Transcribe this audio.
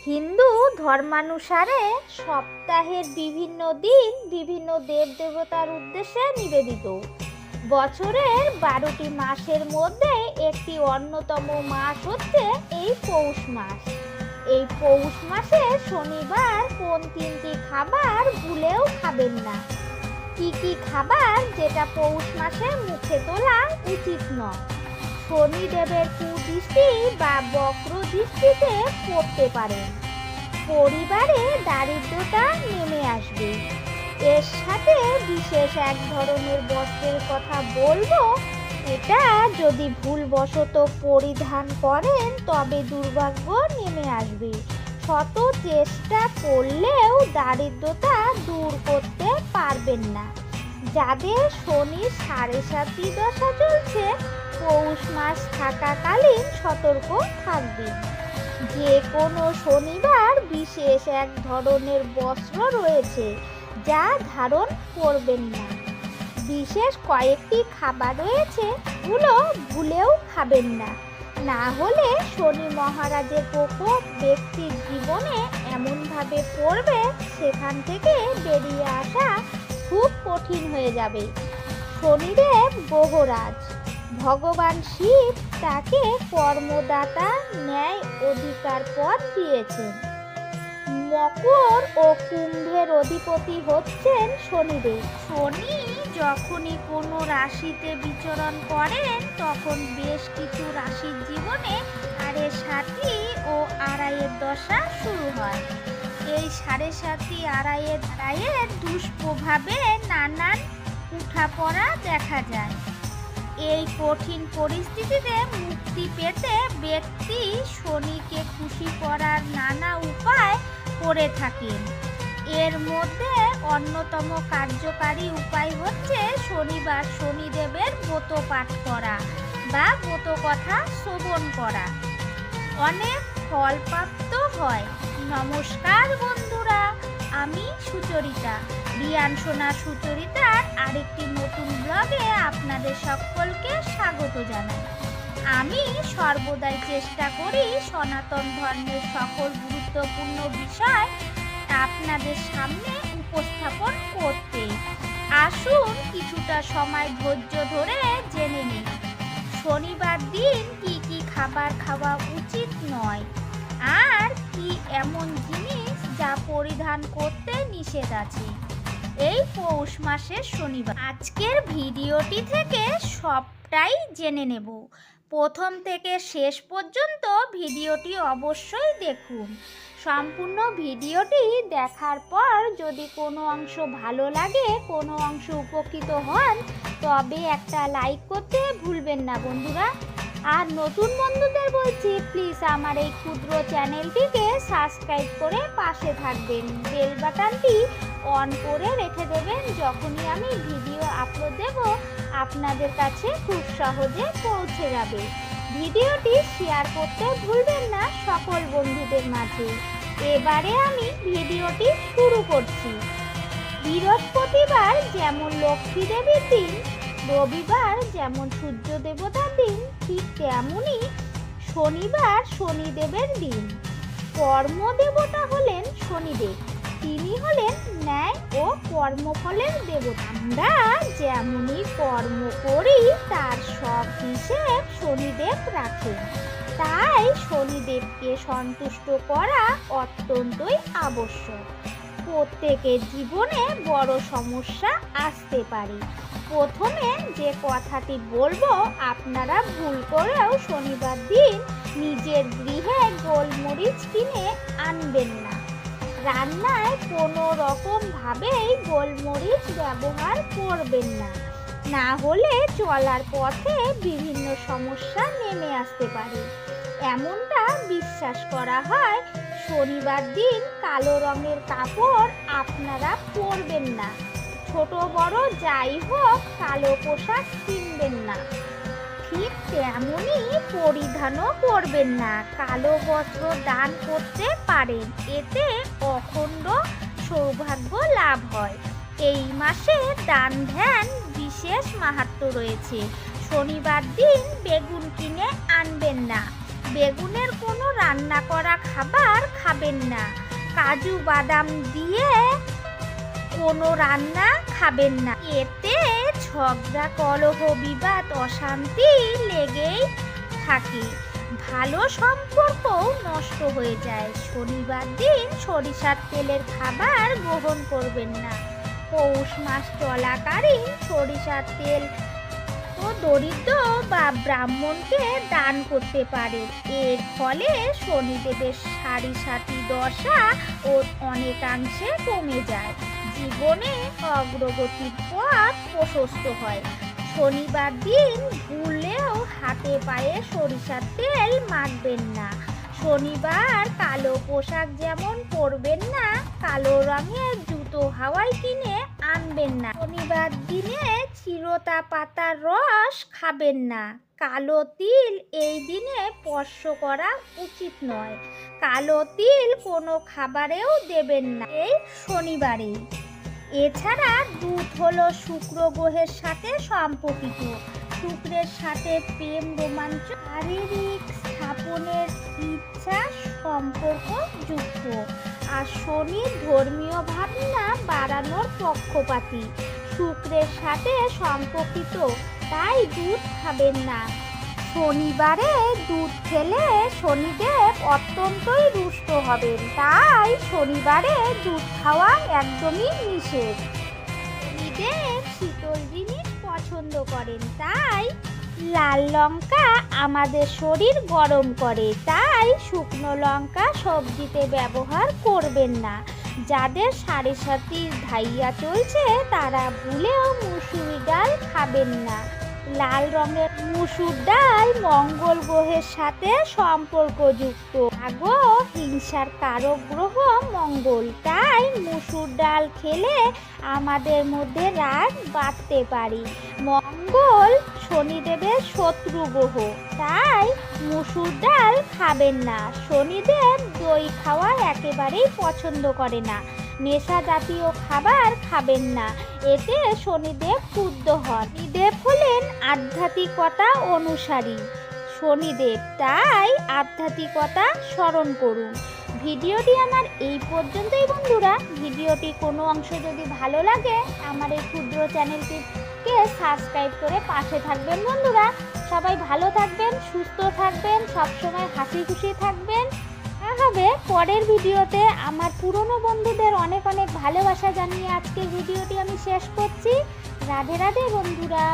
হিন্দু ধর্মানুসারে সপ্তাহের বিভিন্ন দিন বিভিন্ন দেবদেবতার উদ্দেশ্যে নিবেদিত। বছরের 12টি মাসের মধ্যে একটি অন্যতম মাস হচ্ছে এই পৌষ মাস। এই পৌষ মাসে শনিবার কোন 3টি খাবার ভুলেও খাবেন না। কি খাবার যেটা পৌষ মাসে মুখে তোলা উচিত নয়? শনিদেবের কুদৃষ্টি বা বক্র দৃষ্টিতে পড়তে পারেন। পরিবারে দারিদ্রতা নেমে আসবে। এর সাথে বিশেষ এক ধরনের বস্ত্রের কথা বলবো, এটা যদি ভুলবশত পরিধান করেন তবে দুর্ভাগ্য নেমে আসবে। শত চেষ্টা করলেও দারিদ্রতা দূর করতে পারবেন না। যাদের শনি 7.5 দশা চলছে, পৌষ মাস থাকাকালীন সতর্ক থাকবেন। যে কোনো শনিবার বিশেষ এক ধরনের বস্ত্র রয়েছে যা ধারণ করবেন না। বিশেষ কয়েকটি খাবার রয়েছে, গুলো ভুলেও খাবেন না। না হলে শনি মহারাজের প্রকোপ ব্যক্তির জীবনে এমনভাবে পড়বে, সেখান থেকে বেরিয়ে আসা খুব কঠিন হয়ে যাবে। শনিদেব গ্রহরাজ, ভগবান শিব তাকে কর্মদাতা ন্যায় অধিকার পদ দিয়েছেন। মকর ও কুম্ভের অধিপতি হচ্ছেন শনিদেব। শনি যখনই কোনো রাশিতে বিচরণ করেন তখন বেশ কিছু রাশির জীবনে 7.5 ও 2.5 দশা শুরু হয়। এই 7.5 2.5 দুষ্প্রভাবে নানান উঠাপড়া দেখা যায়। এই কঠিন পরিস্থিতিতে মুক্তি পেতে ব্যক্তি শনিকে খুশি করার নানা উপায় করে থাকেন। এর মধ্যে অন্যতম কার্যকারী উপায় হচ্ছে শনিবার শনিদেবের ব্রত পাঠ করা বা ব্রত কথা শ্রবণ করা। অনেক ফলপ্রাপ্ত হয়। নমস্কার বন্ধুরা, আমি সুচরিতা, রিয়ান সোনা সুচরিতার আরেকটি নতুন ব্লগে আপনাদের সকলকে স্বাগত জানাই। আমি সর্বদাই চেষ্টা করি সনাতন ধর্মের সকল গুরুত্বপূর্ণ বিষয় আপনাদের সামনে উপস্থাপন করতে। আসুন কিছুটা সময় ধৈর্য ধরে জেনে নিন শনিবার দিন কি খাবার খাওয়া উচিত নয়, আর কি এমন জিনিস যা পরিধান করতে নিষেধ আছে এই পৌষ মাসের শনিবার। আজকের ভিডিওটি থেকে সবটাই জেনে নেব। প্রথম থেকে শেষ পর্যন্ত ভিডিওটি অবশ্যই দেখুন। সম্পূর্ণ ভিডিওটি দেখার পর যদি কোনো অংশ ভালো লাগে, কোনো অংশ উপকৃত হন, তবে একটা লাইক করতে ভুলবেন না বন্ধুরা। আর নতুন বন্ধুদের বলছি, প্লিজ আমার এই ক্ষুদ্র চ্যানেলটিকে সাবস্ক্রাইব করে পাশে থাকবেন। বেল বাটনটি অন করে রেখে দেবেন। যখনই আমি ভিডিও আপলোড দেব আপনাদের কাছে খুব সহজে পৌঁছে যাবে। ভিডিওটি শেয়ার করতে ভুলবেন না সকল বন্ধুদের মাঝে। এবারে আমি ভিডিওটি শুরু করছি। বৃহস্পতিবার যেমন লক্ষ্মী দেবীর দিন, রবিবার যেমন সূর্য দেবতার দিন, ঠিক তেমনই শনিবার শনিদেবের দিন। কর্মদেবতা হলেন শনিদেব। তিনি হলেন ন্যায় ও কর্মফলের দেবতা। আমরা যেমনই কর্ম করি তার সব হিসেব শনিদেব রাখেন। তাই শনিদেবকে সন্তুষ্ট করা অত্যন্তই আবশ্যক। প্রত্যেকের জীবনে বড় সমস্যা আসতে পারে। প্রথমে যে কথাটি বলবো, আপনারা ভুল করেও শনিবার দিন নিজের গৃহে গোলমরিচ কিনে আনবেন না। রান্নায় কোনো রকম ভাবেই গোলমরিচ ব্যবহার করবেন না। না হলে চলার পথে বিভিন্ন সমস্যা নেমে আসতে পারে। এমনটা বিশ্বাস করা হয়, শনিবার দিন কালো রঙের কাপড় আপনারা পরবেন না। ছোট বড় যাই হোক, কালো পোশাক কিনবেন না। ঠিক তেমনই পরিধানও করবেন না। কালো বস্ত্র দান করতে পারেন, এতে অখণ্ড সৌভাগ্য লাভ হয়। এই মাসে দান ধ্যান বিশেষ মাহাত্ম্য রয়েছে। শনিবার দিন বেগুন কিনে আনবেন না। বেগুনের কোনো রান্না করা খাবার খাবেন না। কাজু বাদাম দিয়ে কোনো রান্না খাবেন না, এতে ঝগড়া কলহ বিবাদ অশান্তি লেগেই থাকে, ভালো সম্পর্কও নষ্ট হয়ে যায়। শনিবার দিন সরিষার তেলের খাবার গ্রহণ করবেন না। পৌষ মাস চলাকালীন সরিষার তেল ও দরিদ্র বা ব্রাহ্মণকে দান করতে পারে। এর ফলে শনিদেবের সাড়ে সাতি দশা ও অনেকাংশে কমে যায়, জীবনে অগ্রগতির পথ প্রশস্ত হয়। শনিবার দিন ভুলেও হাতে পায়ে সরিষার তেল মাখবেন না। শনিবার কালো পোশাক যেমন পরবেন না, কালো রঙের জুতো হাওয়ায় কিনে আনবেন না। শনিবার দিনে চিরতা পাতার রস খাবেন না। কালো তিল এই দিনে স্পর্শ করা উচিত নয়। কালো তিল কোনো খাবারেও দেবেন না এই শনিবারে। এছাড়া দুধ হলো শুক্র গ্রহের সাথে সম্পর্কিত। শুক্রের সাথে প্রেম, রোমাঞ্চ, শারীরিক স্থাপনের ইচ্ছা সম্পর্ক যুক্ত। আর শনি ধর্মীয় ভাবনা বাড়ানোর পক্ষপাতী, শুক্রের সাথে সম্পর্কিত, তাই দুধ খাবেন না। শনিবারে দুধ খেলে শনিদেব অত্যন্তই রুষ্ট হবেন, তাই শনিবারে দুধ খাওয়া একদমই নিষেধ। শনিদেব শীতল জিনিস পছন্দ করেন, তাই লাল লঙ্কা আমাদের শরীর গরম করে, তাই শুকনো লঙ্কা সবজিতে ব্যবহার করবেন না। যাদের সাড়ে সাতির ধাইয়া চলছে তারা ভুলেও মুসুরি ডাল খাবেন না। লাল রঙের মুসুর ডাল মঙ্গল গ্রহের সাথে সম্পর্কযুক্ত। হিংসার কারক গ্রহ মঙ্গল, তাই মুসুর ডাল খেলে আমাদের মধ্যে রাগ বাড়তে পারে। মঙ্গল শনিদেবের শত্রু গ্রহ, তাই মুসুর ডাল খাবেন না। শনিদেব দই খাওয়া একেবারেই পছন্দ করে না। নেশা জাতীয় খাবার খাবেন না, এতে শনিদেব ক্রুদ্ধ হন। শনিদেব হলেন আধ্যাত্মিকতা অনুসারী শনিদেব, তাই আধ্যাত্মিকতা স্মরণ করুন। ভিডিওটি আমার এই পর্যন্তই বন্ধুরা। ভিডিওটি কোনো অংশ যদি ভালো লাগে আমার এই ক্ষুদ্র চ্যানেলটিকে সাবস্ক্রাইব করে পাশে থাকবেন বন্ধুরা। সবাই ভালো থাকবেন, সুস্থ থাকবেন, সবসময় হাসি খুশি থাকবেন। হবে পরের ভিডিওতে। আমার পুরনো বন্ধুদের অনেক অনেক ভালোবাসা জানিয়ে আজকের ভিডিওটি আমি শেষ করছি। রাধে রাধে বন্ধুরা।